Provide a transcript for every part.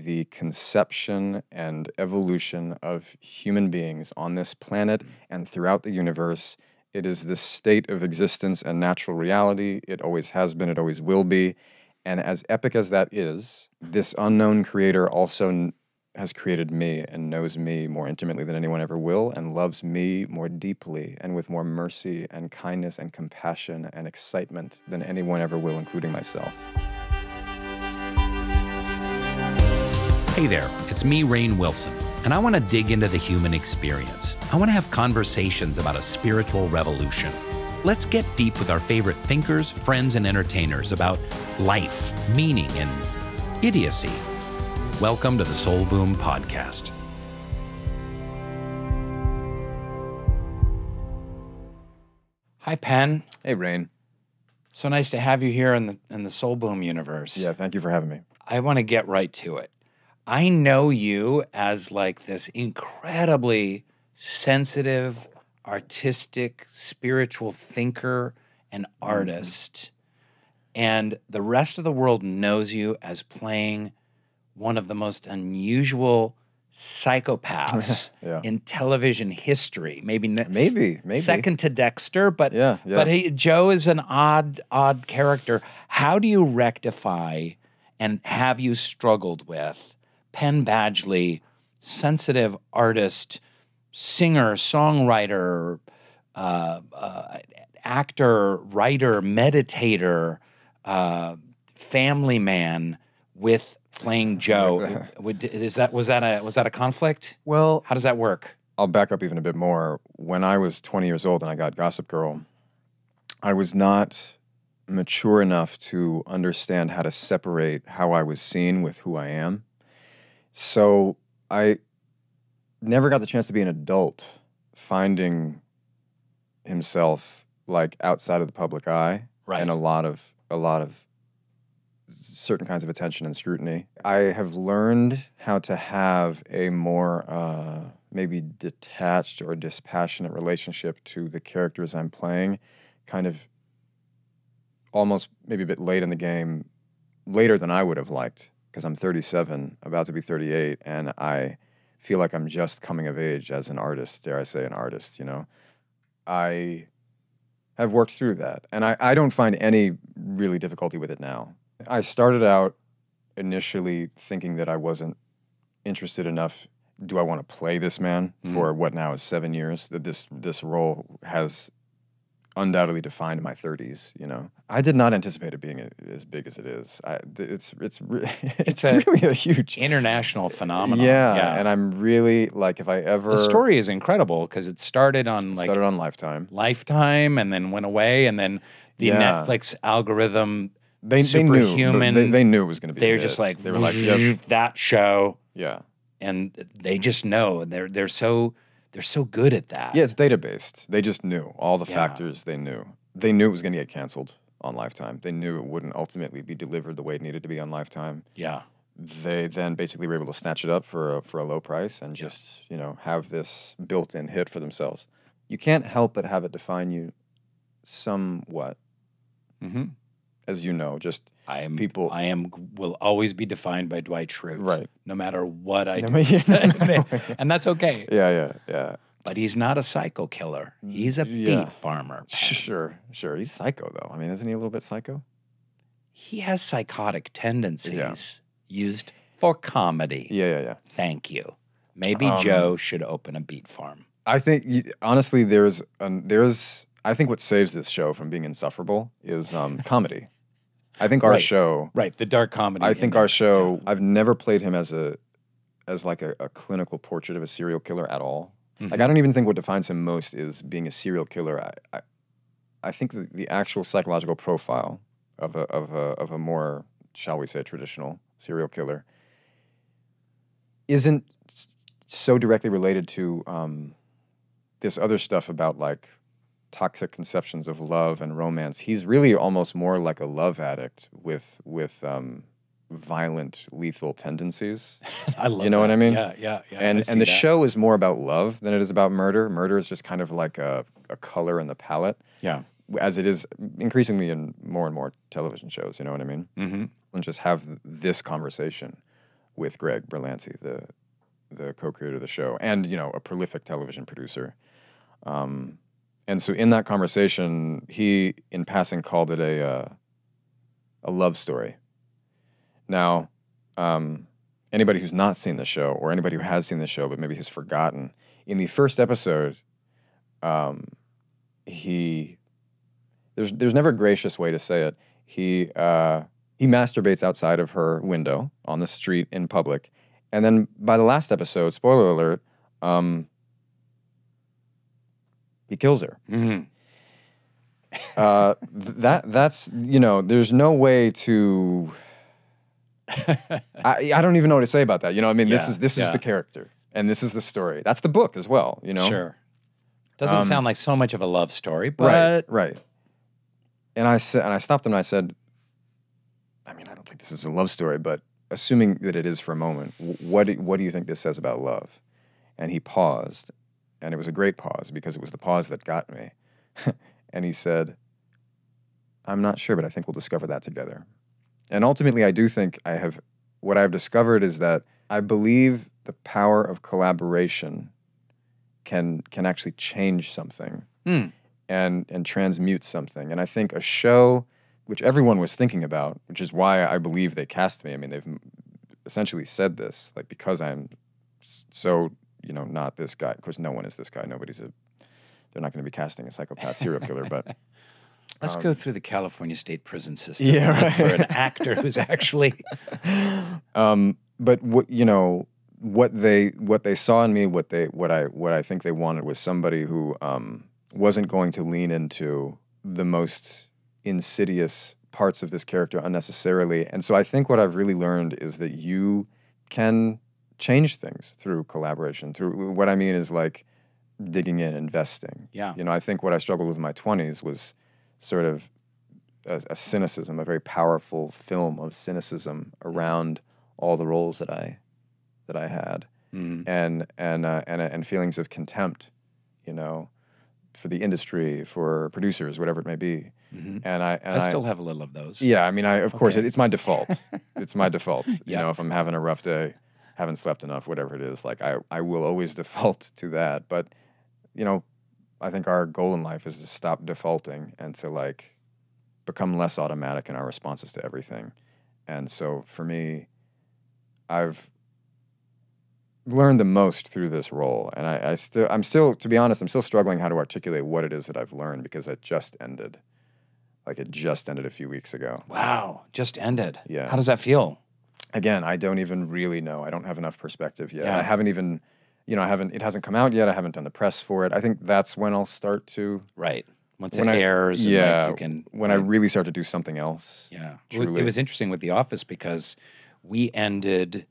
the conception and evolution of human beings on this planet and throughout the universe. It is this state of existence and natural reality. It always has been, it always will be. And as epic as that is, this unknown creator also has created me and knows me more intimately than anyone ever will, and loves me more deeply and with more mercy and kindness and compassion and excitement than anyone ever will, including myself. Hey there, it's me, Rainn Wilson, and I want to dig into the human experience. I want to have conversations about a spiritual revolution. Let's get deep with our favorite thinkers, friends, and entertainers about life, meaning, and idiocy. Welcome to the Soul Boom Podcast. Hi, Penn. Hey, Rainn. So nice to have you here in the Soul Boom universe. Yeah, thank you for having me. I want to get right to it. I know you as like this incredibly sensitive, artistic, spiritual thinker and artist. And the rest of the world knows you as playing one of the most unusual psychopaths Yeah. in television history. Maybe second to Dexter, but Yeah. but Joe is an odd character. How do you rectify, and have you struggled with, Penn Badgley, sensitive artist, singer, songwriter, actor, writer, meditator, family man, with playing Joe? Was that a conflict? Well, How does that work? I'll back up even a bit more. When I was 20 years old and I got Gossip Girl, I was not mature enough to understand how to separate how I was seen with who I am. So I never got the chance to be an adult finding himself like outside of the public eye, Right. and a lot of certain kinds of attention and scrutiny. I have learned how to have a more maybe detached or dispassionate relationship to the characters I'm playing, kind of almost maybe a bit late in the game, later than I would have liked, because I'm 37, about to be 38, and I feel like I'm just coming of age as an artist, dare I say an artist, you know. I have worked through that, and I don't find any really difficulty with it now. I started out initially thinking that I wasn't interested enough. Do I want to play this man for what now is 7 years? That this role has undoubtedly defined my 30s. You know, I did not anticipate it being as big as it is. It's really a huge International phenomenon. Yeah, and I'm really like, if I ever The story is incredible because it started on Lifetime. Lifetime, and then went away, and then the Netflix algorithm. They Superhuman. knew they knew it was going to be. They're a hit. just like, they were like, yep. that show, Yeah. and they just know. They're so good at that. Yeah, it's data-based. They just knew all the Yeah. factors. They knew it was going to get canceled on Lifetime. They knew it wouldn't ultimately be delivered the way it needed to be on Lifetime. Yeah. They then basically were able to snatch it up for a low price and just have this built-in hit for themselves. You can't help but have it define you somewhat. Mm-hmm. As you know, just people. Will always be defined by Dwight Schrute. Right. No matter what I do. Yeah. And that's okay. Yeah. But he's not a psycho killer. He's a beet farmer. Sure. He's psycho, though. I mean, isn't he a little bit psycho? He has psychotic tendencies used for comedy. Yeah. Thank you. Maybe Joe should open a beet farm. I think, honestly, I think what saves this show from being insufferable is comedy. I think our show... Right, the dark comedy. I think our show... I've never played him as a clinical portrait of a serial killer at all. Mm-hmm. Like, I don't even think what defines him most is being a serial killer. I think the actual psychological profile of a more, shall we say, traditional serial killer isn't so directly related to this other stuff about, like, toxic conceptions of love and romance. He's really almost more like a love addict with violent, lethal tendencies. I love You know that. what I mean? Yeah. And the show is more about love than it is about murder. Murder is just kind of like a color in the palette. Yeah. As it is increasingly in more and more television shows, you know what I mean? Mm-hmm. And just have this conversation with Greg Berlanti, the co-creator of the show, and a prolific television producer. And so in that conversation, he, in passing, called it a love story. Now, anybody who's not seen the show, or anybody who has seen the show but maybe has forgotten, in the first episode, there's never a gracious way to say it. He masturbates outside of her window on the street in public, and then by the last episode, spoiler alert, he kills her. Mm-hmm. That's there's no way to. I don't even know what to say about that. This is the character, and this is the story. That's the book as well. Sure. Doesn't sound like so much of a love story, but right. And I stopped him and I said, I don't think this is a love story, but assuming that it is for a moment, what do you think this says about love? And he paused, and it was a great pause because it was the pause that got me. And he said, I'm not sure, but I think we'll discover that together. And ultimately, I do think what I've discovered is that I believe the power of collaboration can actually change something and transmute something. And I think a show, which everyone was thinking about, which is why I believe they cast me. They've essentially said this, like, because I'm so, not this guy. Of course, no one is this guy. They're not going to be casting a psychopath serial killer, but... Let's go through the California state prison system for an actor who's actually... But what they saw in me, what I think they wanted was somebody who wasn't going to lean into the most insidious parts of this character unnecessarily. And so I think what I've really learned is that you can change things through collaboration. Through what I mean is like digging in, investing. Yeah. I think what I struggled with in my 20s was sort of a cynicism, a very powerful film of cynicism around all the roles that I had, and feelings of contempt, for the industry, for producers, whatever it may be. Mm-hmm. And I still have a little of those. Yeah, of course, it's my default. It's my default. If I'm having a rough day, haven't slept enough, whatever it is, like I will always default to that. But I think our goal in life is to stop defaulting and to like become less automatic in our responses to everything. And so for me, I've learned the most through this role. And I'm still, to be honest, I'm still struggling how to articulate what it is that I've learned because it just ended. Like it just ended a few weeks ago. Wow, just ended. Yeah. How does that feel? Again, I don't even really know. I don't have enough perspective yet. Yeah. I haven't even... it hasn't come out yet. I haven't done the press for it. I think that's when I'll start to... Right. Once it airs. And you can... When I really start to do something else. Yeah. Truly. It was interesting with The Office because we ended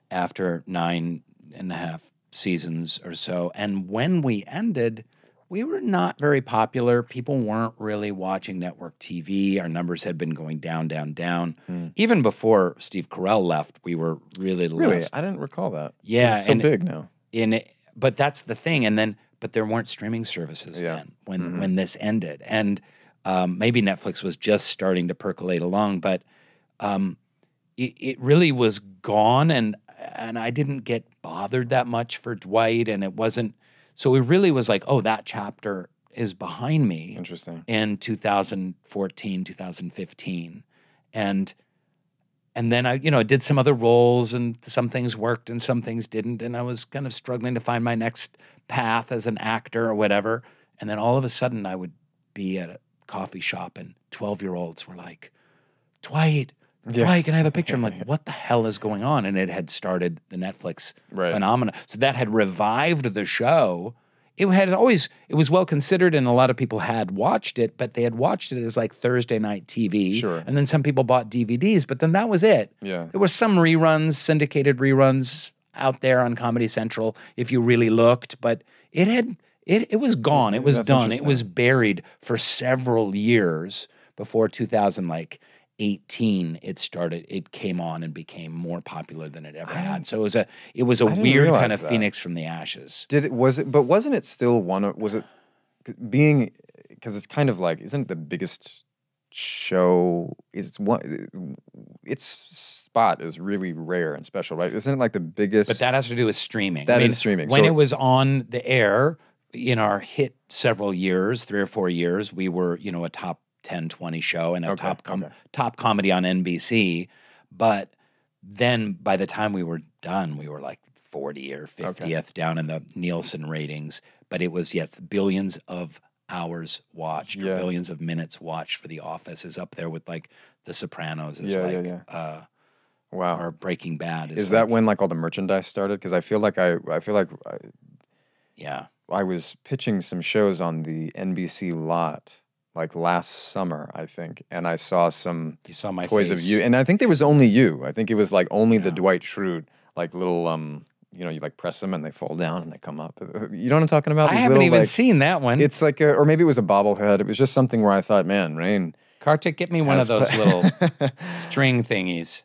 after 9.5 seasons or so. And when we ended, we were not very popular. People weren't really watching network TV. Our numbers had been going down, down, down. Even before Steve Carell left, we were really less... Really? I didn't recall that. Yeah. It's so big now. But that's the thing. But there weren't streaming services then when this ended. And maybe Netflix was just starting to percolate along, but it really was gone. And I didn't get bothered that much for Dwight. And it wasn't, so it really was like, oh, that chapter is behind me. Interesting. In 2014, 2015. And then I did some other roles and some things worked and some things didn't. And I was kind of struggling to find my next path as an actor or whatever. And then all of a sudden I would be at a coffee shop and 12-year-olds were like, Dwight, can I have a picture? I'm like, what the hell is going on? And it had started the Netflix phenomena. So that had revived the show. It was well considered and a lot of people had watched it, but they had watched it as like Thursday night TV. Sure. And then some people bought DVDs, but then that was it. Yeah. There were some reruns, syndicated reruns out there on Comedy Central if you really looked, but it was gone. It was done. It was buried for several years before 2018 it came on and became more popular than it ever had. So it was a weird kind of phoenix from the ashes. But wasn't it still because it's kind of like, isn't it the biggest show is one. Its spot is really rare and special, right? Isn't it like the biggest? But that has to do with streaming. That is streaming. When So- it was on the air in our hit several years, 3 or 4 years, we were, you know, a top 10, 20 show and a Okay, top comedy on NBC. But then by the time we were done, we were like 40 or 50th down in the Nielsen ratings. But it was, yes, billions of hours watched or billions of minutes watched for The Office is up there with like The Sopranos is Wow. or Breaking Bad. Is that when like all the merchandise started? Because I feel like I was pitching some shows on the NBC lot like last summer, I think, and I saw some You saw my toys face. of you, and I think there was only you. I think it was like only the Dwight Schrute, like little you know, you like press them and they fall down and they come up. You know what I'm talking about? I These haven't little, even like, seen that one. It's like or maybe it was a bobblehead. It was just something where I thought, man, Rain. Kartik, get me one of those little string thingies.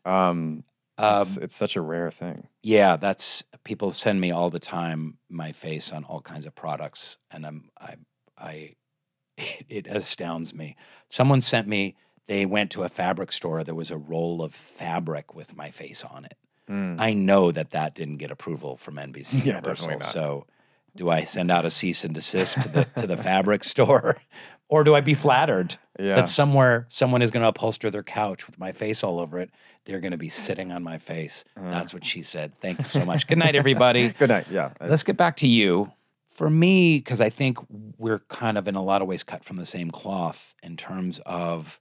It's such a rare thing. Yeah, that's people send me all the time my face on all kinds of products, and it astounds me. Someone sent me. They went to a fabric store. There was a roll of fabric with my face on it. I know that didn't get approval from NBC Yeah, Universal. definitely not. So, do I send out a cease and desist to the fabric store, or do I be flattered that somewhere someone is going to upholster their couch with my face all over it? They're going to be sitting on my face. That's what she said. Thank you so much. Good night, everybody. Good night. Yeah. Let's get back to you. For me, because I think we're kind of in a lot of ways cut from the same cloth in terms of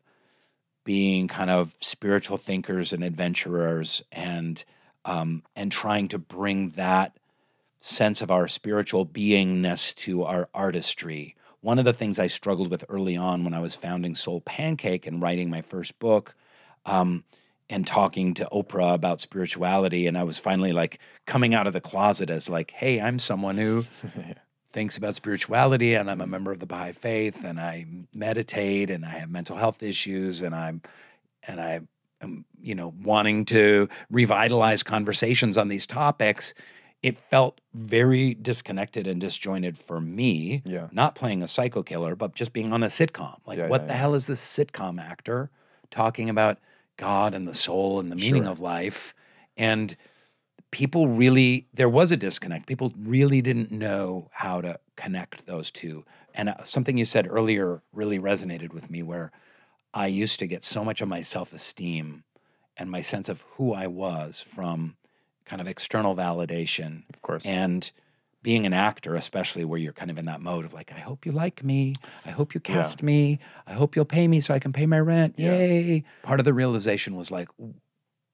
being kind of spiritual thinkers and adventurers and trying to bring that sense of our spiritual beingness to our artistry. One of the things I struggled with early on when I was founding Soul Pancake and writing my first book, and talking to Oprah about spirituality, and I was finally like coming out of the closet as like, hey, I'm someone who thinks about spirituality, and I'm a member of the Baha'i faith, and I meditate, and I have mental health issues, and I am, you know, wanting to revitalize conversations on these topics. It felt very disconnected and disjointed for me. Yeah. Not playing a psycho killer, but just being on a sitcom. Like, what the hell is this sitcom actor talking about God and the soul and the meaning of life? And people really, there was a disconnect. People really didn't know how to connect those two. And something you said earlier really resonated with me, where I used to get so much of my self-esteem and my sense of who I was from kind of external validation. Of course. And being an actor, especially where you're kind of in that mode of like, I hope you like me. I hope you cast me. I hope you'll pay me so I can pay my rent. Yay. Part of the realization was like,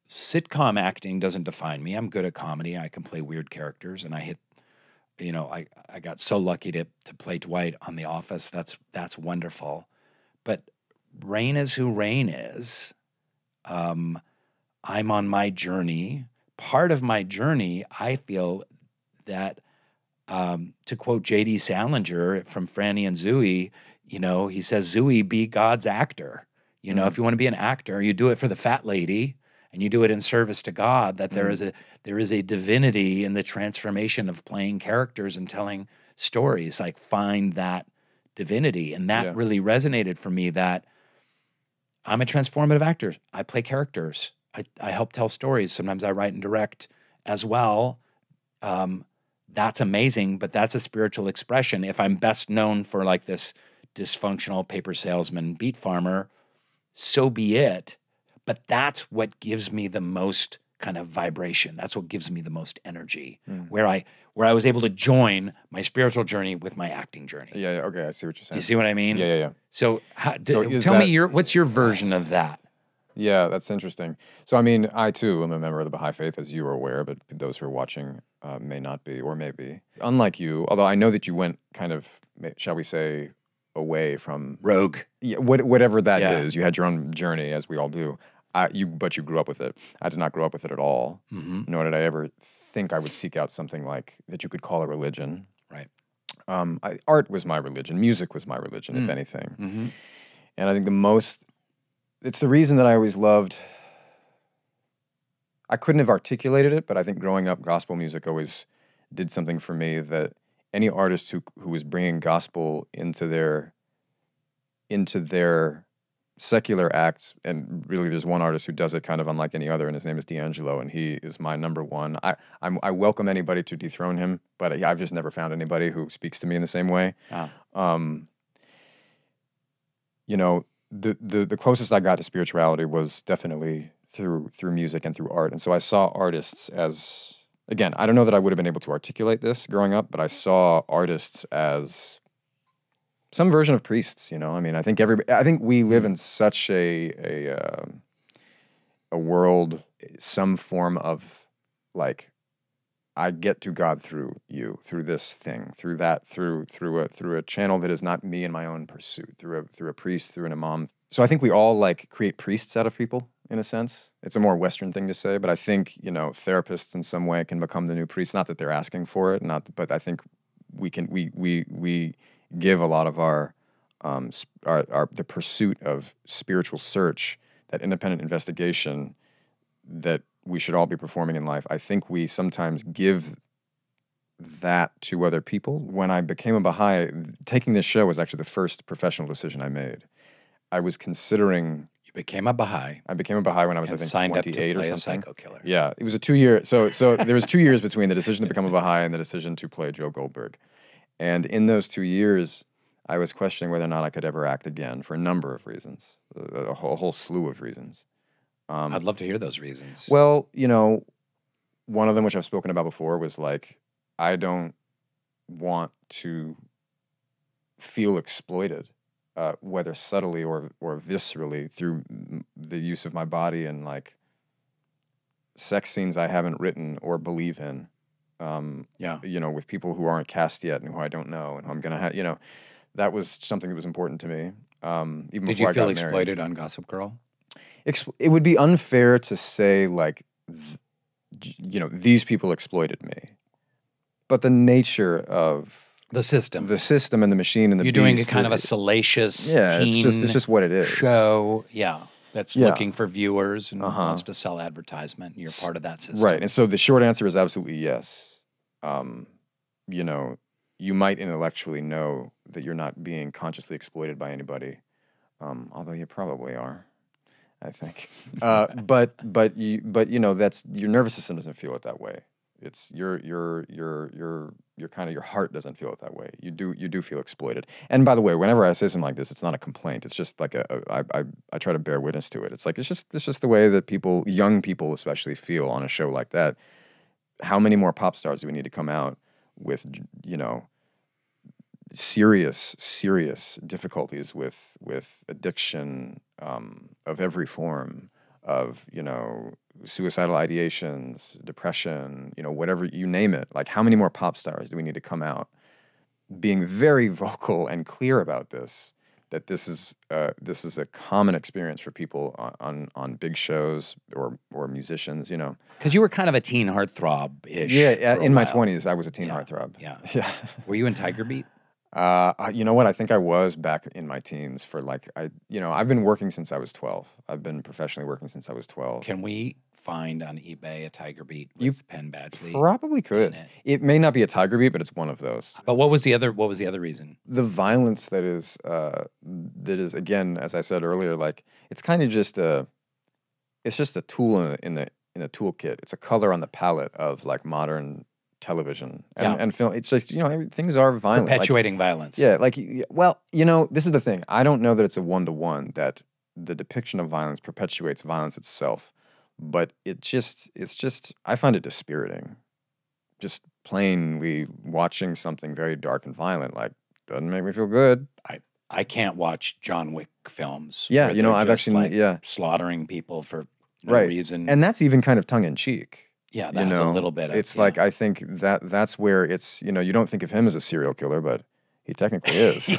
sitcom acting doesn't define me. I'm good at comedy. I can play weird characters. And I hit, you know, I got so lucky to play Dwight on The Office. That's wonderful. But Rain is who Rain is. I'm on my journey. Part of my journey, I feel that, to quote J.D. Salinger from Franny and Zooey, you know, he says, Zooey, be God's actor. You know, if you want to be an actor, you do it for the fat lady and you do it in service to God, that there is a divinity in the transformation of playing characters and telling stories. Like, find that divinity. And that really resonated for me, that I'm a transformative actor. I play characters. I help tell stories. Sometimes I write and direct as well. That's amazing, but that's a spiritual expression. If I'm best known for like this dysfunctional paper salesman, beet farmer, so be it. But that's what gives me the most kind of vibration. That's what gives me the most energy, where I was able to join my spiritual journey with my acting journey. Yeah. Okay. I see what you're saying. You see what I mean? Yeah. So, is tell that- me what's your version of that? Yeah, that's interesting. So, I mean, I too am a member of the Baha'i faith, as you are aware, but those who are watching may not be, or may be. Unlike you, although I know that you went kind of, shall we say, away from Rogue. whatever that is. You had your own journey, as we all do. But you grew up with it. I did not grow up with it at all. Nor did I ever think I would seek out something like that you could call a religion. Right. Art was my religion. Music was my religion, if anything. And I think it's the reason that I always loved. I couldn't have articulated it, but I think growing up, gospel music always did something for me, that any artist who was bringing gospel into their secular act, and really there's one artist who does it kind of unlike any other, and his name is D'Angelo, and he is my number one. I welcome anybody to dethrone him, but I've just never found anybody who speaks to me in the same way. You know, the closest I got to spirituality was definitely through music and through art. And so I saw artists as, again, I don't know that I would have been able to articulate this growing up, but I saw artists as some version of priests, you know. I mean, I think we live in such a world, some form of like, I get to God through you, through this thing, through that, through a channel that is not me in my own pursuit, through a priest, through an imam. So I think we all like create priests out of people in a sense. It's a more Western thing to say, but I think, you know, therapists in some way can become the new priests. Not that they're asking for it, but I think we give a lot of our the pursuit of spiritual search, that independent investigation that we should all be performing in life. I think we sometimes give that to other people. When I became a Baha'i, taking this show was actually the first professional decision I made. I was considering... You became a Baha'i. I became a Baha'i when I was, I think, signed 28 up to play or something. A psycho killer. Yeah, it was a 2-year... So there was 2 years between the decision to become a Baha'i and the decision to play Joe Goldberg. And in those 2 years, I was questioning whether or not I could ever act again for a number of reasons, a whole slew of reasons. I'd love to hear those reasons. Well, you know, one of them, which I've spoken about before, was like, I don't want to feel exploited, whether subtly or viscerally, through the use of my body and like sex scenes I haven't written or believe in. You know, with people who aren't cast yet and who I don't know and who I'm gonna have. You know, that was something that was important to me. Even did before you feel I got exploited married. on Gossip Girl? It would be unfair to say like, you know, these people exploited me, but the nature of the system and the machine and the you're doing a beast, kind of a salacious teen it's just what it is. Show, that's looking for viewers and wants to sell advertisement, and you're part of that system, right? And so the short answer is absolutely yes. You know, you might intellectually know that you're not being consciously exploited by anybody, although you probably are. I think, but you know, that's your nervous system doesn't feel it that way. It's your kind of your heart doesn't feel it that way. You do feel exploited. And by the way, whenever I say something like this, it's not a complaint. It's just like I try to bear witness to it. It's like it's just the way that people, young people especially, feel on a show like that. How many more pop stars do we need to come out with, you know, serious difficulties with addiction of every form, of, you know, suicidal ideations, depression, you know, whatever, you name it. Like, how many more pop stars do we need to come out being very vocal and clear about this, that this is a common experience for people on big shows or musicians, you know? Because you were kind of a teen heartthrob-ish. Yeah, in my 20s, I was a teen heartthrob. Yeah. Were you in Tiger Beat? You know what? I think I was back in my teens for like, I've been working since I was 12. I've been professionally working since I was 12. Can we find on eBay a Tiger Beat with Penn Badgley? Probably could. It may not be a Tiger Beat, but it's one of those. But what was the other reason? The violence that is again, as I said earlier, like, it's kind of just a tool in the toolkit. It's a color on the palette of like modern television and film. It's just, you know, things are violent. Perpetuating violence. Yeah, like, well, you know, this is the thing. I don't know that it's a one-to-one, that the depiction of violence perpetuates violence itself, but it's just, I find it dispiriting. Just plainly watching something very dark and violent, like, doesn't make me feel good. I can't watch John Wick films. Yeah, you know, I've actually, slaughtering people for no reason. And that's even kind of tongue-in-cheek. Yeah, that's a little bit. It's like, I think that's where it's, you know, you don't think of him as a serial killer, but he technically is.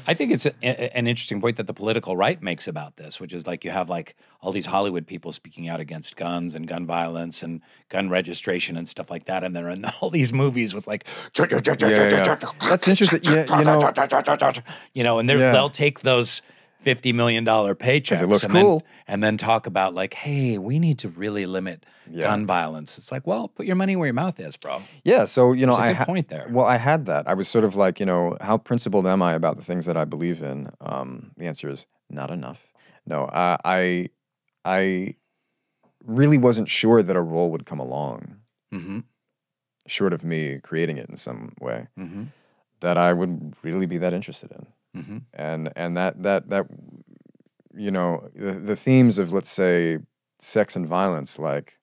I think it's an interesting point that the political right makes about this, which is like, you have like all these Hollywood people speaking out against guns and gun violence and gun registration and stuff like that, and they're in all these movies with like, That's interesting. Yeah, you know, and they'll take those $50 million paychecks. it looks and cool. and then talk about like, hey, we need to really limit gun violence. It's like, well, put your money where your mouth is, bro. Yeah, so you know, There's a good point there. Well, I had that. I was sort of like, you know, how principled am I about the things that I believe in? The answer is not enough. No, I really wasn't sure that a role would come along, short of me creating it in some way, that I would really be that interested in. And that you know, the themes of, let's say, sex and violence, like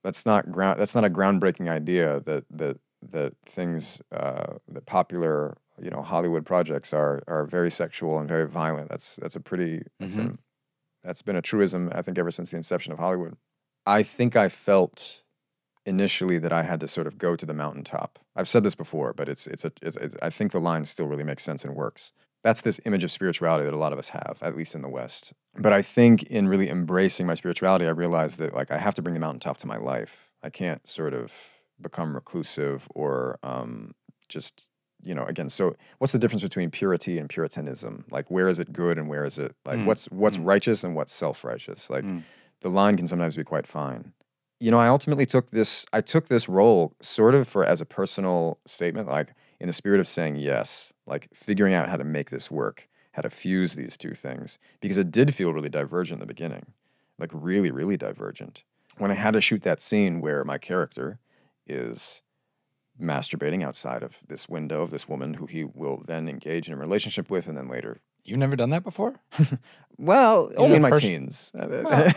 that's not a groundbreaking idea that things that popular, you know, Hollywood projects are very sexual and very violent. That's a pretty that's been a truism, I think, ever since the inception of Hollywood. I think I felt initially that I had to sort of go to the mountaintop. I've said this before, but it's I think the line still really makes sense and works. That's this image of spirituality that a lot of us have, at least in the West. But I think in really embracing my spirituality, I realized that like I have to bring the mountaintop to my life. I can't sort of become reclusive or just, you know, again, so what's the difference between purity and puritanism? Like, where is it good and where is it like what's righteous and what's self-righteous? Like the line can sometimes be quite fine. You know, I ultimately took this role sort of as a personal statement, like in the spirit of saying yes, like figuring out how to make this work, how to fuse these two things, because it did feel really divergent in the beginning, like really, really divergent. When I had to shoot that scene where my character is masturbating outside of this window of this woman who he will then engage in a relationship with, and then later. You've never done that before? Well, only in my teens. Well,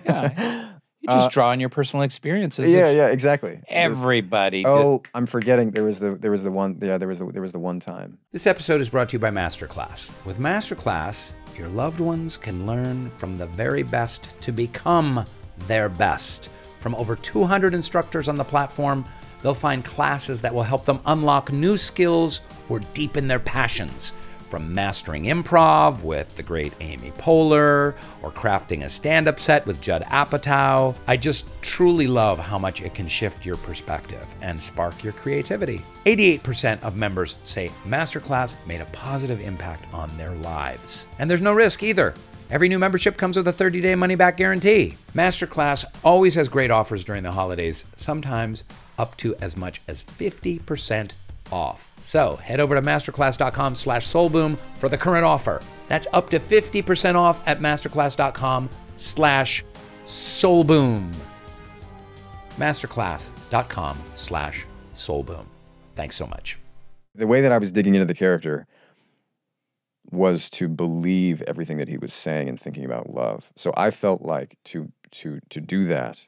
yeah. You just draw on your personal experiences. Yeah, exactly. Everybody. I'm forgetting. There was the one. Yeah, there was the one time. This episode is brought to you by Masterclass. With Masterclass, your loved ones can learn from the very best to become their best. From over 200 instructors on the platform, they'll find classes that will help them unlock new skills or deepen their passions. From mastering improv with the great Amy Poehler, or crafting a stand-up set with Judd Apatow. I just truly love how much it can shift your perspective and spark your creativity. 88% of members say Masterclass made a positive impact on their lives. And there's no risk either. Every new membership comes with a 30-day money-back guarantee. Masterclass always has great offers during the holidays, sometimes up to as much as 50% off. So head over to masterclass.com/soulboom for the current offer. That's up to 50% off at masterclass.com/soulboom. Masterclass.com/soulboom. Thanks so much. The way that I was digging into the character was to believe everything that he was saying and thinking about love. So I felt like to do that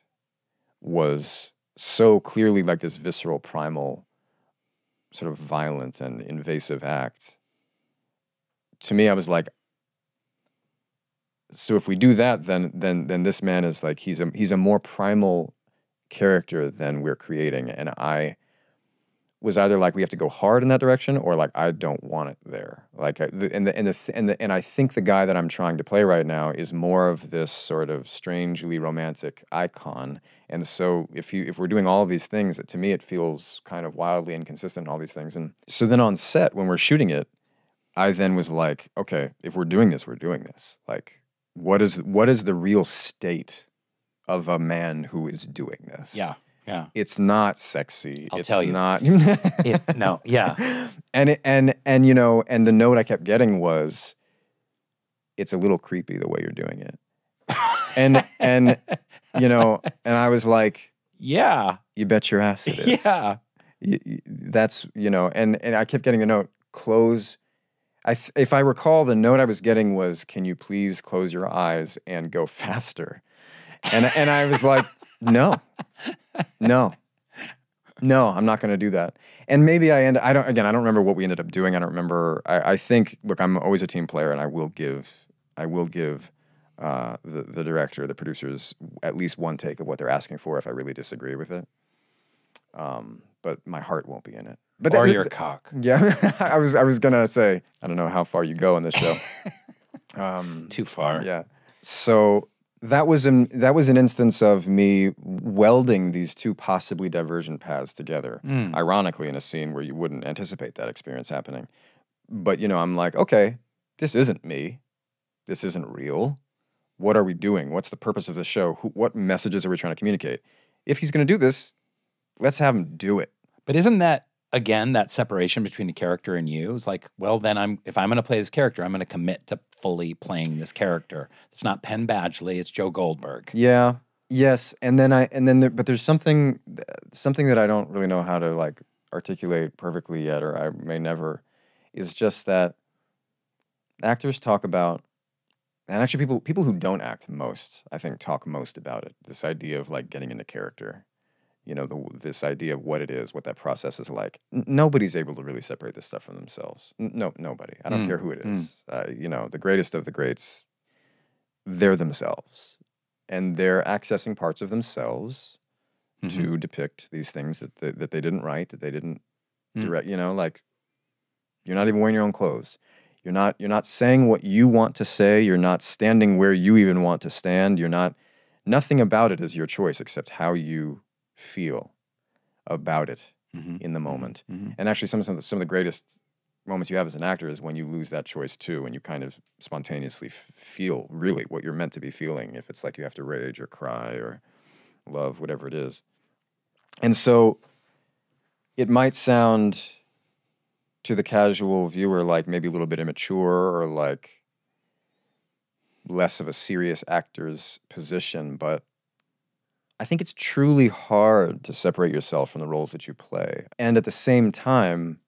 was so clearly like this visceral, primal, sort of violent and invasive act. To me, I was like, so if we do that, then this man is like, he's a more primal character than we're creating. And I was either like, we have to go hard in that direction, or like, I don't want it there. Like, and I think the guy that I'm trying to play right now is more of this sort of strangely romantic icon. And so if we're doing all of these things, to me, it feels kind of wildly inconsistent, all these things. And so then on set, when we're shooting it, I then was like, okay, if we're doing this, we're doing this. Like, what is the real state of a man who is doing this? Yeah. Yeah. It's not sexy. I'll tell you. Not No, yeah. And you know, and the note I kept getting was, it's a little creepy the way you're doing it. and you know, and I was like, yeah, you bet your ass it is. Yeah. That's, you know, and I kept getting the note, close. If I recall, the note I was getting was, can you please close your eyes and go faster? And I was like, no, I'm not going to do that. And maybe I don't remember what we ended up doing. I don't remember. I think, look, I'm always a team player, and I will give the director, the producers, at least one take of what they're asking for if I really disagree with it. But my heart won't be in it. But or your cock. Yeah, I was gonna say, I don't know how far you go in this show. Too far. Yeah. So that was an instance of me welding these two possibly divergent paths together. Ironically, in a scene where you wouldn't anticipate that experience happening. But you know, I'm like, okay, this isn't me. This isn't real. What are we doing? What's the purpose of the show? What messages are we trying to communicate? If he's going to do this, let's have him do it. But isn't that, again, that separation between the character and you? It's like, well, then if I'm going to play this character, I'm going to commit to fully playing this character. It's not Penn Badgley, it's Joe Goldberg. Yeah. Yes. But there's something that I don't really know how to like articulate perfectly yet, or I may never, is just that actors talk about, and actually people who don't act most, I think, talk most about it. This idea of like getting into character, you know, this idea of what it is, what that process is like. Nobody's able to really separate this stuff from themselves. No, nobody. I don't care who it is. You know, the greatest of the greats, they're themselves. And they're accessing parts of themselves to depict these things that they didn't write, that they didn't direct. You know, like, you're not even wearing your own clothes. You're not saying what you want to say. You're not standing where you even want to stand. Nothing about it is your choice except how you feel about it in the moment. And actually, some of the greatest moments you have as an actor is when you lose that choice too, and you kind of spontaneously feel really what you're meant to be feeling. If it's like you have to rage or cry or love, whatever it is. And so it might sound to the casual viewer like maybe a little bit immature or like less of a serious actor's position, but I think it's truly hard to separate yourself from the roles that you play. And at the same time,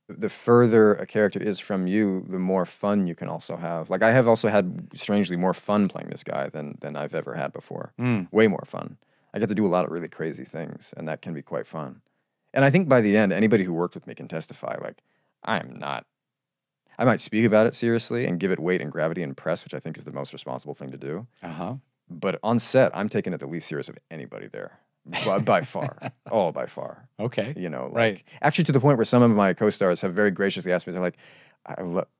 the further a character is from you, the more fun you can also have. Like, I have also had, strangely, more fun playing this guy than I've ever had before. Way more fun. I get to do a lot of really crazy things, and that can be quite fun. And I think by the end, anybody who worked with me can testify, like, I might speak about it seriously and give it weight and gravity in press, which I think is the most responsible thing to do. But on set, I'm taking it the least serious of anybody there. By far. Oh, by far. Okay. You know, like, right. Actually, to the point where some of my co-stars have very graciously asked me, they're like,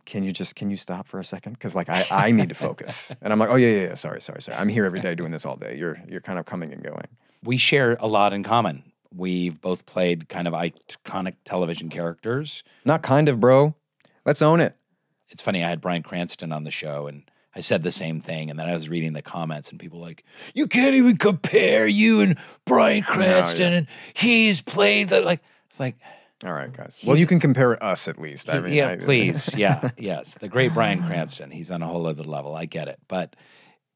can you stop for a second? Because like I need to focus. And I'm like, oh yeah. Sorry. I'm here every day doing this all day. You're kind of coming and going. We share a lot in common. We've both played kind of iconic television characters. Not kind of, bro. Let's own it. It's funny, I had Bryan Cranston on the show, and I said the same thing, and then I was reading the comments, and people were like, you can't even compare you and Bryan Cranston, and he's played that, like, it's like... All right, guys. Well, you can compare us at least. I mean, please. Yeah, yes. The great Bryan Cranston. He's on a whole other level. I get it. But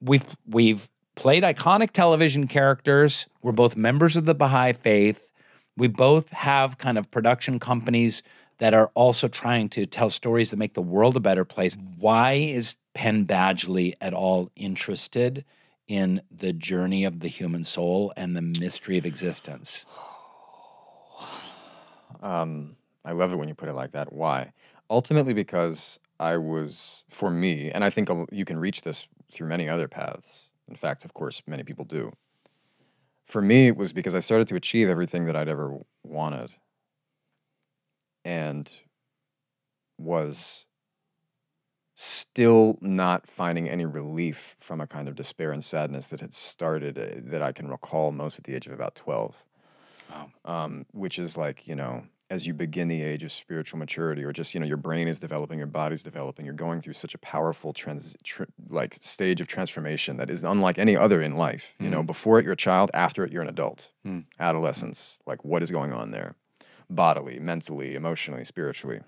we've played iconic television characters. We're both members of the Baha'i Faith. We both have kind of production companies that are also trying to tell stories that make the world a better place. Why is Penn Badgley at all interested in the journey of the human soul and the mystery of existence? I love it when you put it like that. Why? Ultimately because for me, and I think you can reach this through many other paths. In fact, of course, many people do. For me, it was because I started to achieve everything that I'd ever wanted and was still not finding any relief from a kind of despair and sadness that had started that I can recall most at the age of about 12. Wow. Which is like, you know, as you begin the age of spiritual maturity, or just, you know, your brain is developing, your body's developing, you're going through such a powerful stage of transformation that is unlike any other in life. You know, before it, you're a child, after it, you're an adult. Adolescence, like what is going on there? Bodily, mentally, emotionally, spiritually.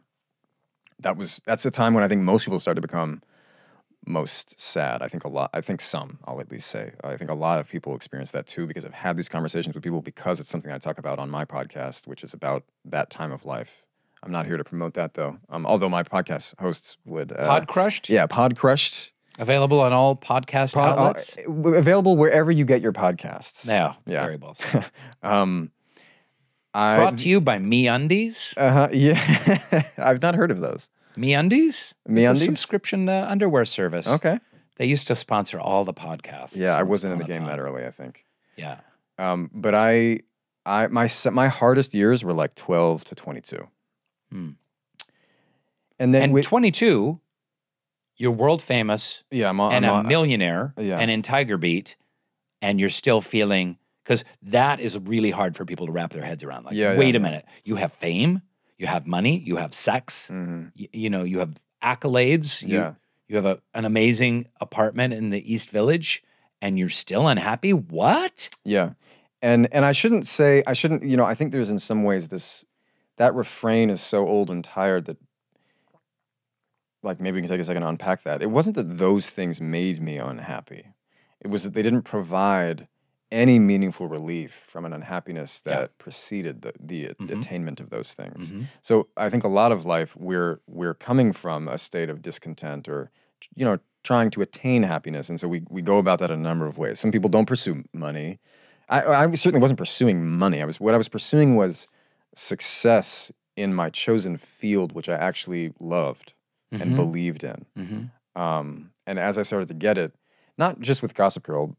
That's the time when I think most people start to become most sad. I think I'll at least say. I think a lot of people experience that too, because I've had these conversations with people, because it's something I talk about on my podcast, which is about that time of life. I'm not here to promote that though. Although my podcast hosts would. Podcrushed? Yeah, Podcrushed. Available on all podcast outlets? Available wherever you get your podcasts. Yeah. Very well said. Brought to you by MeUndies. Yeah. I've not heard of those. MeUndies? MeUndies? It's a subscription underwear service. Okay. They used to sponsor all the podcasts. Yeah, I wasn't in the game that early, I think. Yeah. But my hardest years were like 12 to 22. And then 22, you're world famous. Yeah, I'm a millionaire. Yeah. And in Tiger Beat, and you're still feeling, because that is really hard for people to wrap their heads around. Like, wait a minute, you have fame, you have money, you have sex, you know, you have accolades. Yeah. You have an amazing apartment in the East Village, and you're still unhappy? What? Yeah. And I shouldn't, I think there's in some ways that refrain is so old and tired that, like, maybe we can take a second to unpack that. It wasn't that those things made me unhappy. It was that they didn't provide any meaningful relief from an unhappiness that preceded the attainment of those things. So I think a lot of life, we're coming from a state of discontent or, trying to attain happiness. And so we go about that in a number of ways. Some people don't pursue money. I certainly wasn't pursuing money. What I was pursuing was success in my chosen field, which I actually loved and believed in. And as I started to get it, not just with Gossip Girl,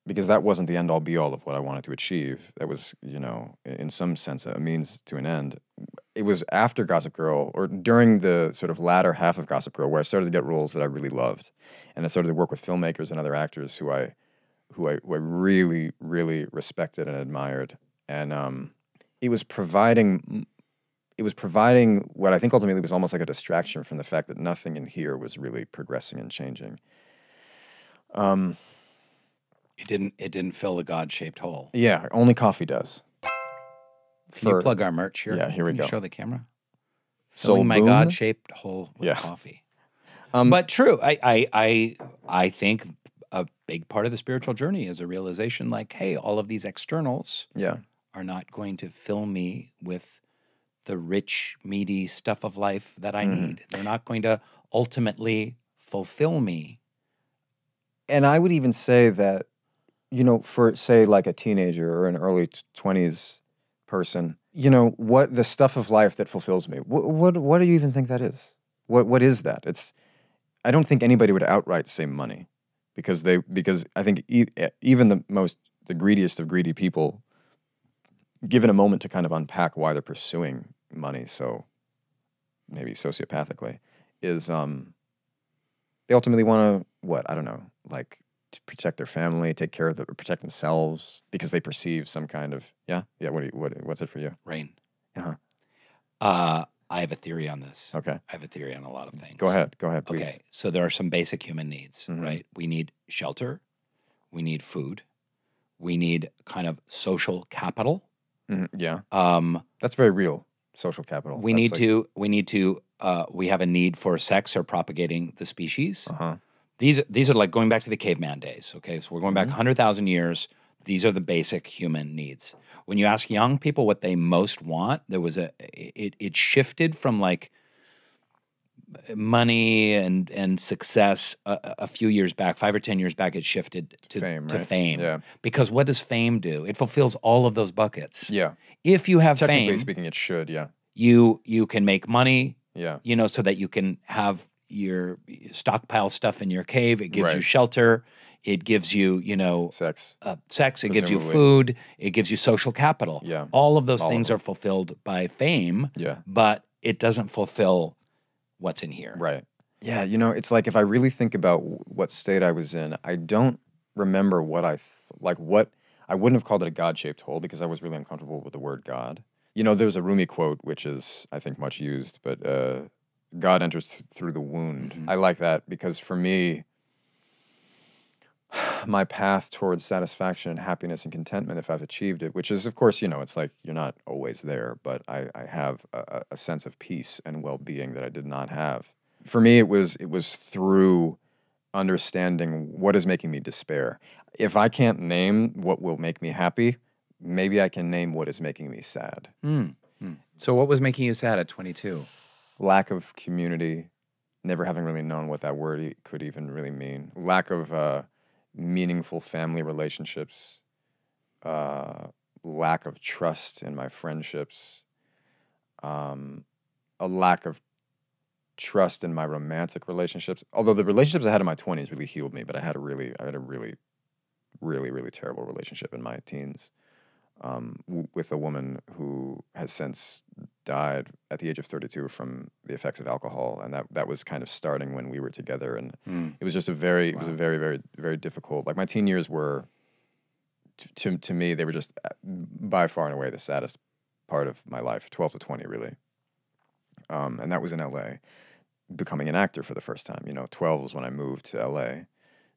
because that wasn't the end-all be-all of what I wanted to achieve. That was, in some sense, a means to an end. It was after Gossip Girl, or during the sort of latter half of Gossip Girl, where I started to get roles that I really loved, and I started to work with filmmakers and other actors who I really, really respected and admired. And it was providing what I think ultimately was almost like a distraction from the fact that nothing in here was really progressing and changing. It didn't fill the God-shaped hole. Yeah, only coffee does. Can you plug our merch here? Yeah, here we Can you go. show the camera? Soul Filling my Boom? God-shaped hole with Yeah. coffee. But true, I think a big part of the spiritual journey is a realization like, hey, all of these externals Yeah. are not going to fill me with the rich, meaty stuff of life that I need. They're not going to ultimately fulfill me. And I would even say that, for, say, like a teenager or an early 20s person, what the stuff of life that fulfills me, what do you even think that is? What is that? I don't think anybody would outright say money, because I think even the greediest of greedy people, given a moment to kind of unpack why they're pursuing money so maybe sociopathically, is they ultimately want to, what, I don't know, like, to protect their family, take care of protect themselves, because they perceive some kind of, what's it for you? Rain. Uh-huh. I have a theory on this. Okay. I have a theory on a lot of things. Go ahead, please. Okay, so there are some basic human needs, right? We need shelter, we need food, we need kind of social capital. Yeah. That's very real, social capital. We have a need for sex or propagating the species. These are like going back to the caveman days, okay? So we're going back 100,000 years. These are the basic human needs. When you ask young people what they most want, it shifted from like money and success a few years back, 5 or 10 years back. It shifted to fame, to right? fame. Yeah. Because what does fame do? It fulfills all of those buckets. Yeah. If you have Technically fame, speaking, it should, yeah. you can make money. Yeah. So that you can have your stockpile stuff in your cave. It gives you Right. shelter. It gives you, Sex. sex. It gives you Presumably. food. It gives you social capital. Yeah. All of those All of things them. are fulfilled by fame. Yeah. But it doesn't fulfill what's in here. Right. Yeah, it's like, if I really think about what state I was in, I don't remember what I wouldn't have called it a God-shaped hole, because I was really uncomfortable with the word God. There's a Rumi quote, which is, I think, much used, but God enters through the wound. I like that, because for me, my path towards satisfaction and happiness and contentment, if I've achieved it, which is, of course, it's like you're not always there, but I have a sense of peace and well-being that I did not have. For me, it was through understanding what is making me despair. If I can't name what will make me happy, maybe I can name what is making me sad. So what was making you sad at 22? Lack of community, never having really known what that word could even really mean. Lack of meaningful family relationships. Lack of trust in my friendships. A lack of trust in my romantic relationships. Although the relationships I had in my 20s really healed me, but I had a really, really terrible relationship in my teens with a woman who has since died at the age of 32 from the effects of alcohol, and that was kind of starting when we were together, and it was just it was a very, very, very difficult. Like, my teen years were, to me, they were just by far and away the saddest part of my life, 12 to 20, really. And that was in LA. becoming an actor for the first time. 12 was when I moved to LA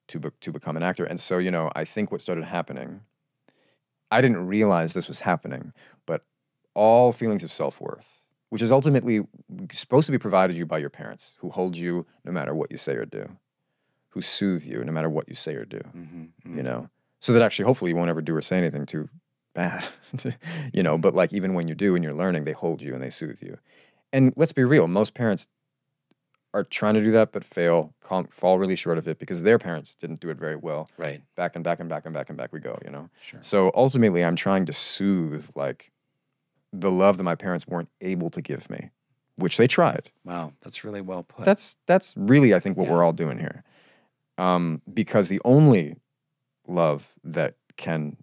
to become an actor. And so, I think what started happening, I didn't realize this was happening, but all feelings of self-worth, which is ultimately supposed to be provided you by your parents, who hold you no matter what you say or do, who soothe you no matter what you say or do, so that actually, hopefully, you won't ever do or say anything too bad, but like even when you do and you're learning, they hold you and they soothe you. And let's be real, most parents are trying to do that, but fall really short of it because their parents didn't do it very well. Right. Back and back and back and back and back we go, Sure. So ultimately, I'm trying to soothe, like, the love that my parents weren't able to give me, which they tried. Wow, that's really well put. That's really, I think, what we're all doing here. Because the only love that can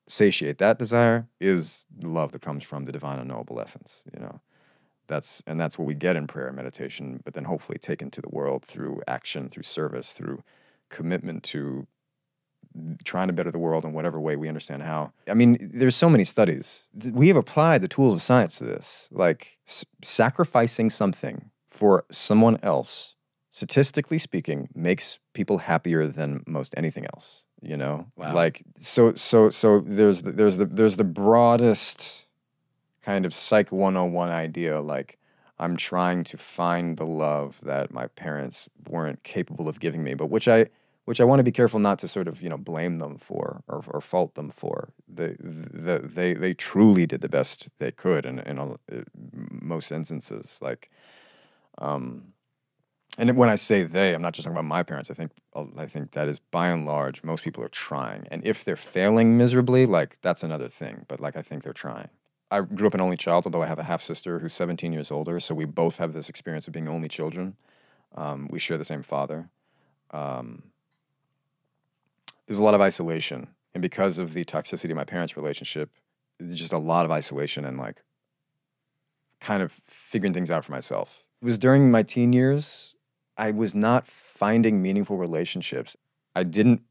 satiate that desire is the love that comes from the divine unknowable essence, That's what we get in prayer and meditation, but then hopefully taken to the world through action, through service, through commitment to trying to better the world in whatever way we understand how. I mean, there's so many studies. We have applied the tools of science to this, like sacrificing something for someone else, statistically speaking, makes people happier than most anything else. Wow. Like so there's the broadest kind of Psych 101 idea, like I'm trying to find the love that my parents weren't capable of giving me, but which I want to be careful not to sort of, blame them for or fault them for. They truly did the best they could in most instances. Like, and when I say they, I'm not just talking about my parents. I think that is by and large, most people are trying. And if they're failing miserably, like that's another thing. But like I think they're trying. I grew up an only child, although I have a half sister who's 17 years older. So we both have this experience of being only children. We share the same father. There's a lot of isolation. And because of the toxicity of my parents' relationship, there's just a lot of isolation and like kind of figuring things out for myself. It was during my teen years, I was not finding meaningful relationships. I didn't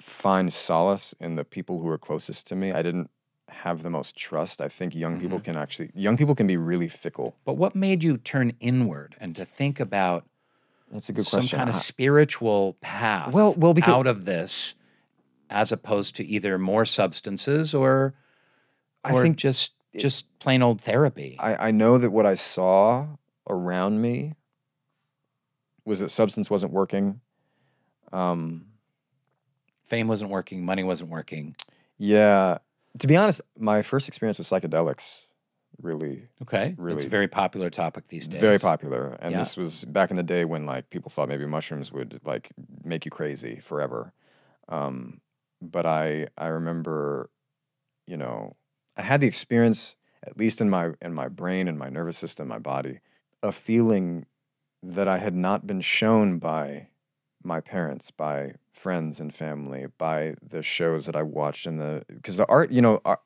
find solace in the people who were closest to me. I didn't have the most trust. I think young people can be really fickle. But what made you turn inward and to think about That's a good question. some kind of spiritual path because out of this, as opposed to either more substances or I think just plain old therapy? I know that what I saw around me was that substance wasn't working. Fame wasn't working, money wasn't working. Yeah. To be honest, my first experience with psychedelics really. It's a very popular topic these days. Very popular. And this was back in the day when like people thought maybe mushrooms would like make you crazy forever. But I remember, I had the experience, at least in my brain and my nervous system, my body, a feeling that I had not been shown by my parents, by friends and family, by the shows that I watched because the art,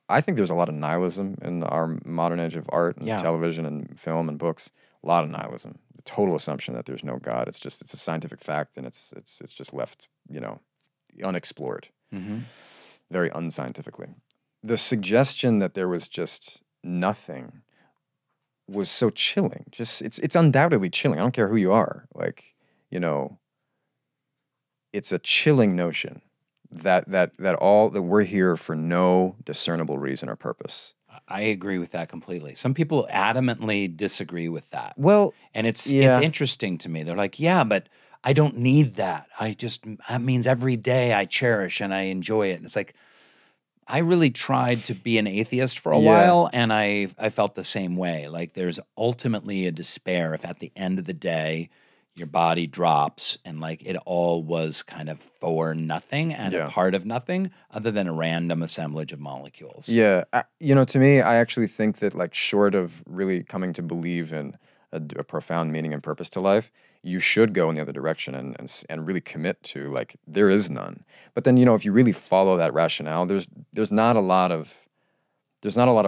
I think there's a lot of nihilism in our modern age of art and television and film and books. A lot of nihilism, the total assumption that there's no God. It's a scientific fact, and it's just left, unexplored, very unscientifically. The suggestion that there was just nothing was so chilling. Just it's undoubtedly chilling. I don't care who you are. Like, it's a chilling notion that we're here for no discernible reason or purpose. I agree with that completely. Some people adamantly disagree with that. Well, and it's interesting to me. They're like, yeah, but I don't need that. That means every day I cherish and I enjoy it. And it's like, I really tried to be an atheist for a while, and I felt the same way. Like there's ultimately a despair if at the end of the day your body drops and like it all was kind of for nothing and a part of nothing other than a random assemblage of molecules. Yeah. To me, I actually think that like short of really coming to believe in a profound meaning and purpose to life, you should go in the other direction and really commit to like there is none. But then if you really follow that rationale, there's not a lot of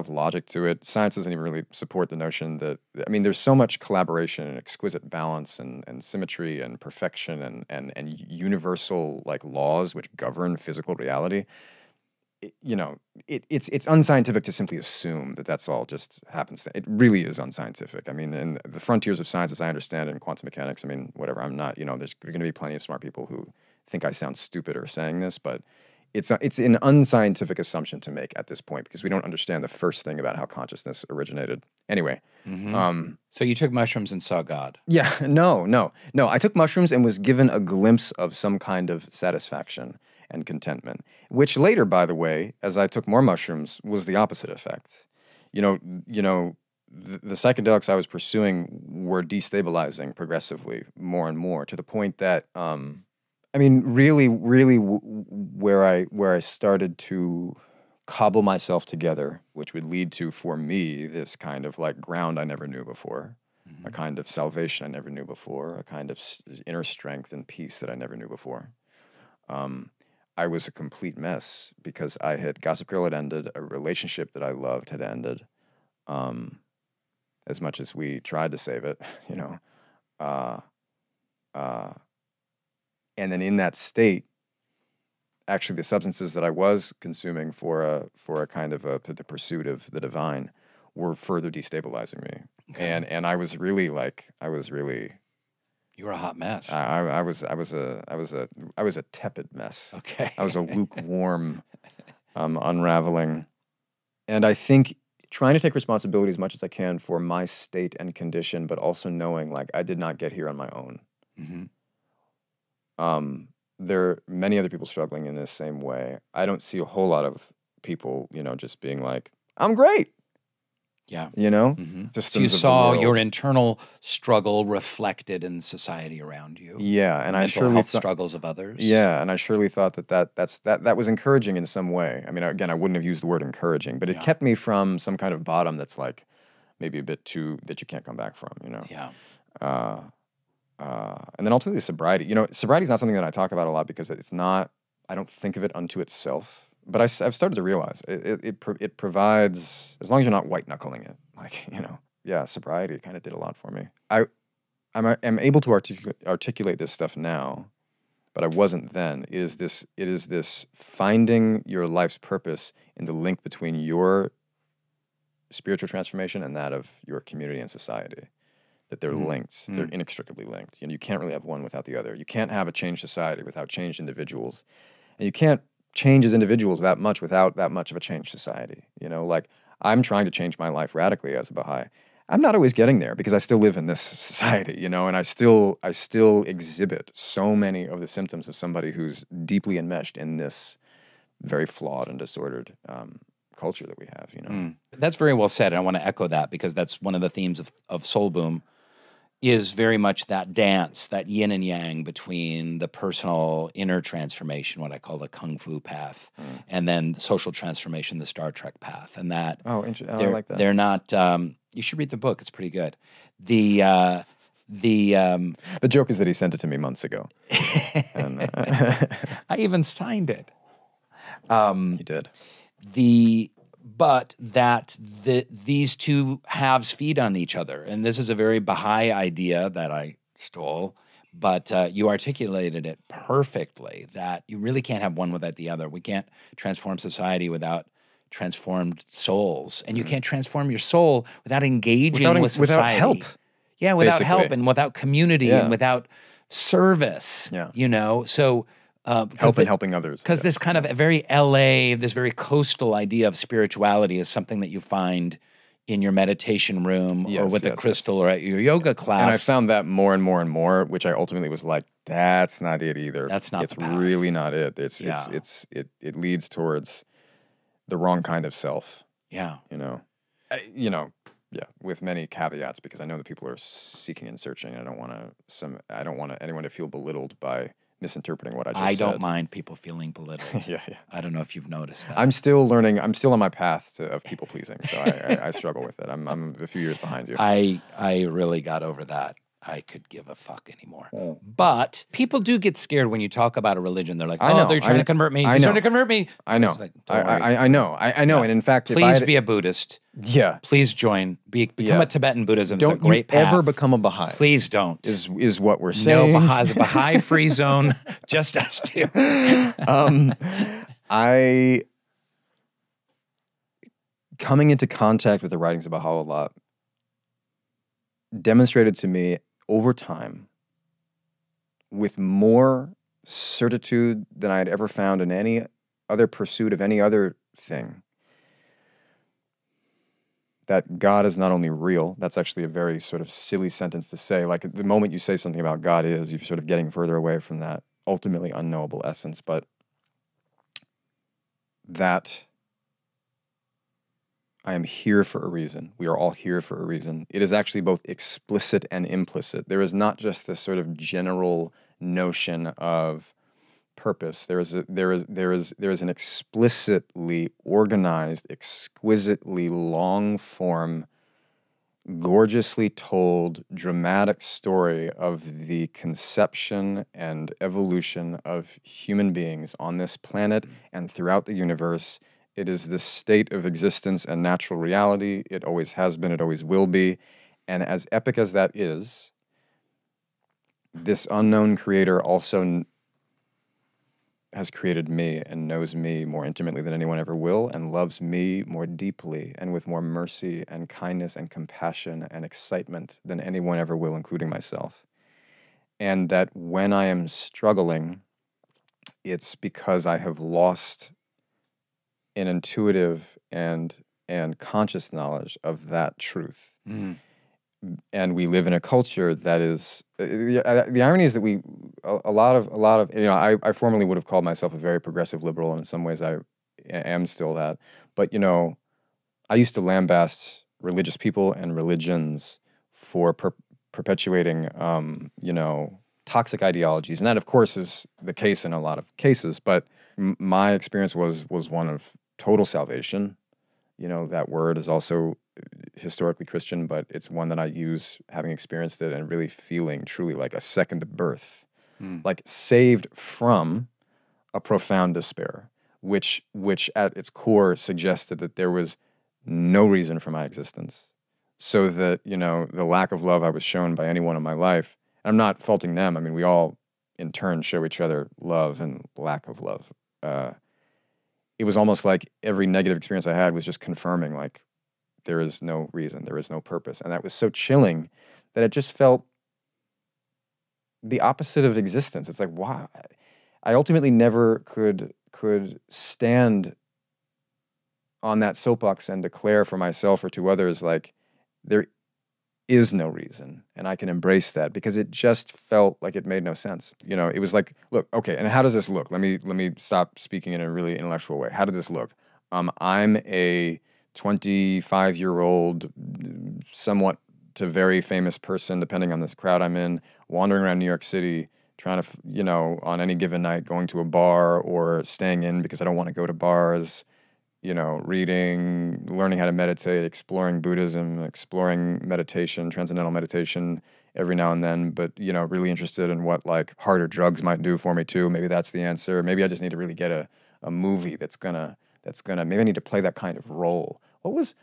logic to it. Science doesn't even really support the notion that there's so much collaboration and exquisite balance and symmetry and perfection and universal like laws which govern physical reality. it's unscientific to simply assume that that's all just happens. It really is unscientific. I mean, in the frontiers of science, as I understand it, in quantum mechanics, I mean, whatever, I'm not, there's going to be plenty of smart people who think I sound stupid or saying this, but it's an unscientific assumption to make at this point because we don't understand the first thing about how consciousness originated. Anyway. So you took mushrooms and saw God. Yeah, no. I took mushrooms and was given a glimpse of some kind of satisfaction and contentment, which later, by the way, as I took more mushrooms, was the opposite effect. The psychedelics I was pursuing were destabilizing progressively more and more to the point that, really, where I started to cobble myself together, which would lead to, for me, this kind of like ground I never knew before, a kind of salvation I never knew before, a kind of inner strength and peace that I never knew before. I was a complete mess because Gossip Girl had ended, a relationship that I loved had ended, as much as we tried to save it, and then in that state, actually the substances that I was consuming for a kind of the pursuit of the divine were further destabilizing me. Okay. And I was really you were a hot mess. I was a tepid mess. Okay. I was a lukewarm unraveling. And I think trying to take responsibility as much as I can for my state and condition, but also knowing like I did not get here on my own. There are many other people struggling in this same way. I don't see a whole lot of people, just being like, I'm great. Yeah. Systems so you of the saw world. your internal struggle reflected in society around you. Yeah, and I surely health struggles of others. Yeah, and I surely thought that was encouraging in some way. I mean, again, I wouldn't have used the word encouraging, but it kept me from some kind of bottom that's like maybe a bit too that you can't come back from. Yeah. And then ultimately sobriety. Sobriety is not something that I talk about a lot because it's not. I don't think of it unto itself. But I've started to realize it provides, as long as you're not white knuckling it, sobriety kind of did a lot for me. I'm able to articulate this stuff now, but I wasn't then. It is this finding your life's purpose in the link between your spiritual transformation and that of your community and society. That they're linked, they're inextricably linked. You can't really have one without the other. You can't have a changed society without changed individuals, and you can't change as individuals that much without that much of a changed society. I'm trying to change my life radically as a Baha'i. I'm not always getting there because I still live in this society, and I still exhibit so many of the symptoms of somebody who's deeply enmeshed in this very flawed and disordered culture that we have. That's very well said, and I want to echo that because that's one of the themes of Soul Boom. Is very much that dance, that yin and yang between the personal inner transformation, what I call the Kung Fu path, and then social transformation, the Star Trek path. And that I like that. They're not. You should read the book; it's pretty good. The joke is that he sent it to me months ago. And, I even signed it. He did. But that these two halves feed on each other. And this is a very Baha'i idea that I stole, but you articulated it perfectly, that you really can't have one without the other. We can't transform society without transformed souls. And you can't transform your soul without engaging with society. Without help. Yeah, without basically. help and without community and without service. Yeah. So... helping others. Because this kind of a very LA, this very coastal idea of spirituality is something that you find in your meditation room or with a crystal or at your yoga class. And I found that more and more and more, which I ultimately was like, that's not it either. That's not It's the path. really not it. It leads towards the wrong kind of self. Yeah. With many caveats because I know that people are seeking and searching. I don't want anyone to feel belittled by misinterpreting what I just said. I don't mind people feeling belittled. Yeah. I don't know if you've noticed that. I'm still learning. I'm still on my path of people pleasing, so I struggle with it. I'm a few years behind you. I really got over that. I could give a fuck anymore. But people do get scared when you talk about a religion. They're like, they're trying to convert me. They're trying to convert me. I know. Like, I know. Yeah. And in fact, please be a Buddhist. Yeah. Please join. Become a Tibetan Buddhism. It's a great path. Don't ever become a Baha'i. Please don't. Is what we're saying. No, Baha'i, the Baha'i free zone. Just us two. coming into contact with the writings of Baha'u'llah demonstrated to me over time, with more certitude than I had ever found in any other pursuit of any other thing, that God is not only real. That's actually a very sort of silly sentence to say. Like, the moment you say something about God is, you're sort of getting further away from that ultimately unknowable essence. But that I am here for a reason. We are all here for a reason. It is actually both explicit and implicit. There is not just this sort of general notion of purpose. There is an explicitly organized, exquisitely long form, gorgeously told, dramatic story of the conception and evolution of human beings on this planet and throughout the universe. It is the state of existence and natural reality. It always has been, it always will be. And as epic as that is, this unknown creator also has created me and knows me more intimately than anyone ever will, and loves me more deeply and with more mercy and kindness and compassion and excitement than anyone ever will, including myself. And that when I am struggling, it's because I have lost an intuitive and conscious knowledge of that truth. And we live in a culture that is, the irony is that a lot of, I formerly would have called myself a very progressive liberal, and in some ways I am still that. But, I used to lambaste religious people and religions for perpetuating, toxic ideologies. And that, of course, is the case in a lot of cases. But my experience was one of total salvation. That word is also historically Christian, but it's one that I use having experienced it and really feeling truly like a second birth, like saved from a profound despair, which at its core suggested that there was no reason for my existence. So that, the lack of love I was shown by anyone in my life, and I'm not faulting them. I mean, we all in turn show each other love and lack of love. It was almost like every negative experience I had was just confirming, like, there is no reason, there is no purpose. And that was so chilling that it just felt the opposite of existence. It's like, wow. I ultimately never could stand on that soapbox and declare for myself or to others, like, there is no reason, and I can embrace that, because it just felt like it made no sense. It was like, look, okay, and how does this look? Let me stop speaking in a really intellectual way. How did this look? I'm a 25-year-old, somewhat to very famous person, depending on this crowd I'm in, wandering around New York City, trying to, on any given night, going to a bar or staying in because I don't want to go to bars, reading, learning how to meditate, exploring Buddhism, exploring meditation, transcendental meditation every now and then, but, really interested in what, like, harder drugs might do for me too. Maybe that's the answer. Maybe I just need to really get a movie that's gonna, maybe I need to play that kind of role. What was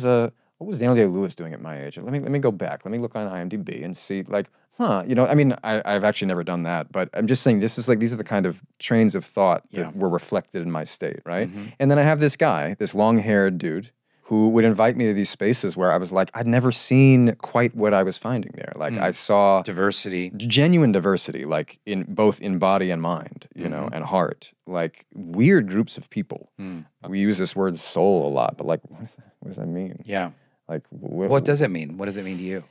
Daniel Day-Lewis doing at my age? Let me go back. Let me look on IMDb and see, like, I've actually never done that, but I'm just saying these are the kind of trains of thought that were reflected in my state, right? And then I have this guy, this long-haired dude, who would invite me to these spaces where I was like, I'd never seen quite what I was finding there. Like, I saw Diversity. Genuine diversity, like in both in body and mind, and heart, like weird groups of people. We use this word soul a lot, but like, what does that mean? Yeah. Like, what does it mean? What does it mean to you?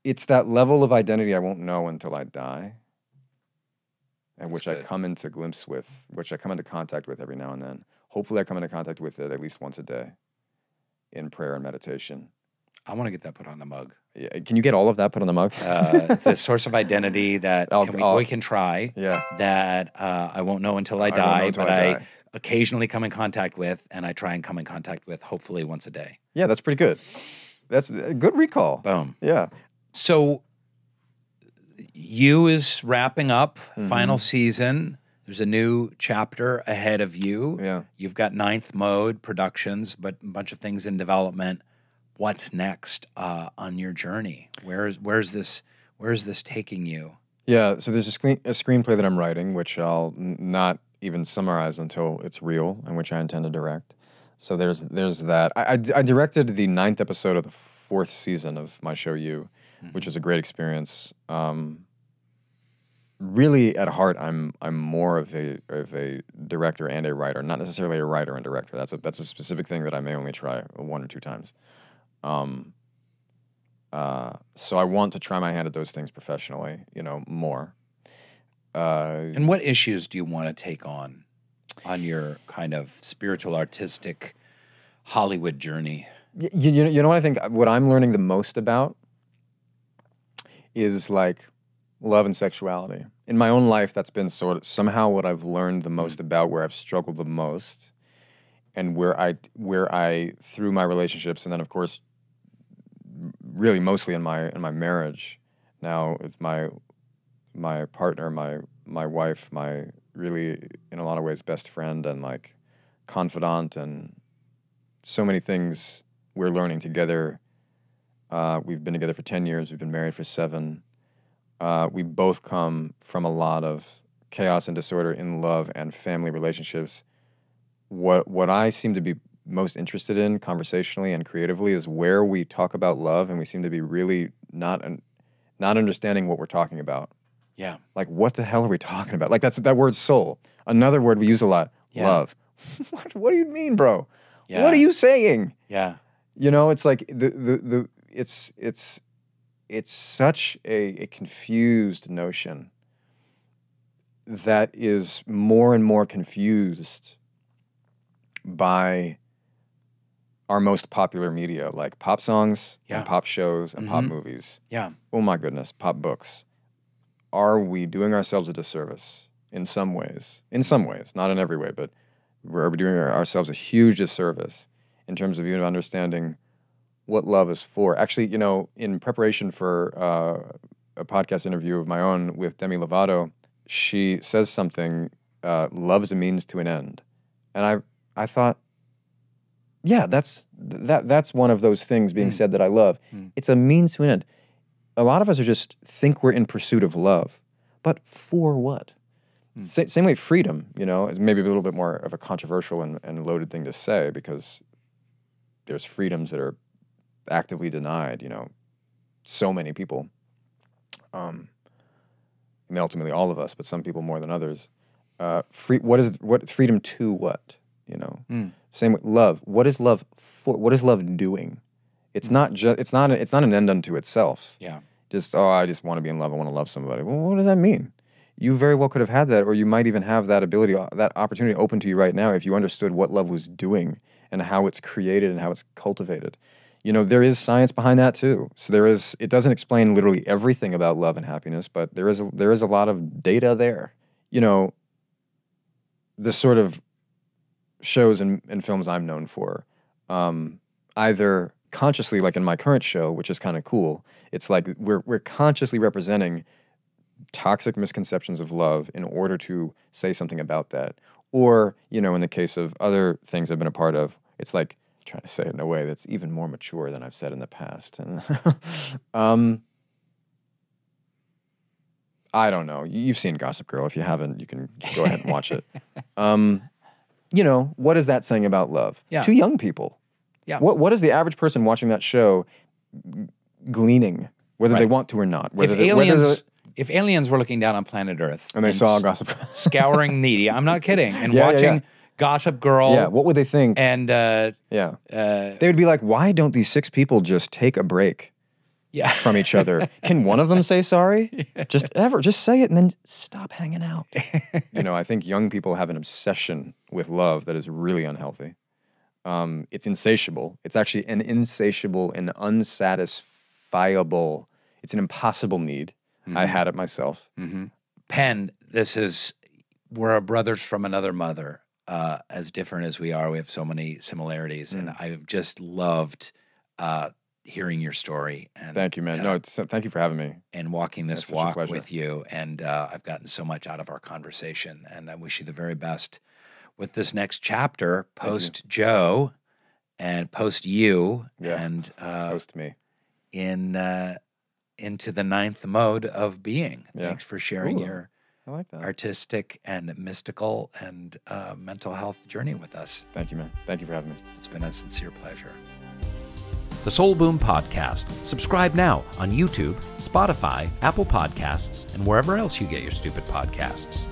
It's that level of identity I won't know until I die, and which I come into glimpse with, which I come into contact with every now and then. Hopefully I come into contact with it at least once a day in prayer and meditation. I want to get that put on the mug. Yeah. Can you get all of that put on the mug? It's a source of identity that we can try. Yeah. That I won't know until I die, but I occasionally come in contact with, and I try and come in contact with, hopefully once a day. Yeah, that's pretty good. That's a good recall. Boom. Yeah. So You is wrapping up, final season. There's a new chapter ahead of you. Yeah. You've got Ninth Mode Productions, but a bunch of things in development. What's next on your journey? Where's this taking you? Yeah, so there's a screenplay that I'm writing, which I'll not even summarized until it's real, and which I intend to direct. So there's that. I directed the 9th episode of the 4th season of my show You, which was a great experience. Really, at heart, I'm more of a director and a writer, not necessarily a writer and director. That's a specific thing that I may only try 1 or 2 times. So I want to try my hand at those things professionally, more. And what issues do you want to take on your kind of spiritual, artistic Hollywood journey? You know what I think? What I'm learning the most about is like love and sexuality. In my own life, that's been sort of somehow what I've learned the most about, where I've struggled the most, and where I through my relationships, and then of course, really mostly in my marriage now with my partner, my wife, my really in a lot of ways best friend and like confidant, and so many things we're learning together. We've been together for 10 years. We've been married for 7. We both come from a lot of chaos and disorder in love and family relationships. What I seem to be most interested in conversationally and creatively is where we talk about love and we seem to be really not understanding what we're talking about. Yeah. Like, what the hell are we talking about? Like, that word soul. Another word we use a lot, love. What do you mean, bro? Yeah. What are you saying? Yeah. It's like it's such a confused notion that is more and more confused by our most popular media, like pop songs and pop shows and pop movies. Yeah. Oh my goodness, pop books. Are we doing ourselves a disservice in some ways? In some ways, not in every way, but we're doing ourselves a huge disservice in terms of even understanding what love is for. Actually, in preparation for a podcast interview of my own with Demi Lovato, she says something, love is a means to an end. And I thought, yeah, that's one of those things being said that I love. It's a means to an end. A lot of us are just think we're in pursuit of love, but for what? Same way freedom, is maybe a little bit more of a controversial and loaded thing to say, because there's freedoms that are actively denied, so many people. I mean, ultimately all of us, but some people more than others. What freedom to what? Same with love. What is love for? What is love doing? It's not just. It's not an end unto itself. Yeah. I just want to be in love. I want to love somebody. Well, what does that mean? You very well could have had that, or you might even have that ability, that opportunity open to you right now if you understood what love was doing and how it's created and how it's cultivated. There is science behind that too. So it doesn't explain literally everything about love and happiness, but there is a lot of data there. The sort of shows and films I'm known for, either consciously, like in my current show, which is kind of cool. It's like we're consciously representing toxic misconceptions of love in order to say something about that. Or, in the case of other things I've been a part of, it's like trying to say it in a way that's even more mature than I've said in the past. I don't know. You've seen Gossip Girl. If you haven't, you can go ahead and watch it. What is that saying about love? Yeah. To young people. Yeah. What is the average person watching that show gleaning, whether they want to or not? If aliens were looking down on planet Earth and they saw Gossip Girl, scouring media, I'm not kidding, and watching Gossip Girl, what would they think? And they would be like, why don't these 6 people just take a break? From each other. Can one of them say sorry? Just say it and then stop hanging out. I think young people have an obsession with love that is really unhealthy. It's insatiable. It's actually an insatiable and unsatisfiable. It's an impossible need. I had it myself. Penn, we're brothers from another mother. As different as we are, we have so many similarities, and I've just loved hearing your story. And thank you, man. Thank you for having me and walking this walk with you. And I've gotten so much out of our conversation, and I wish you the very best with this next chapter, post Joe and post you, and post me into the 9th mode of being. Yeah. Thanks for sharing I like that. artistic and mystical and mental health journey with us. Thank you, man. Thank you for having me. It's been a sincere pleasure. The Soul Boom Podcast. Subscribe now on YouTube, Spotify, Apple Podcasts, and wherever else you get your stupid podcasts.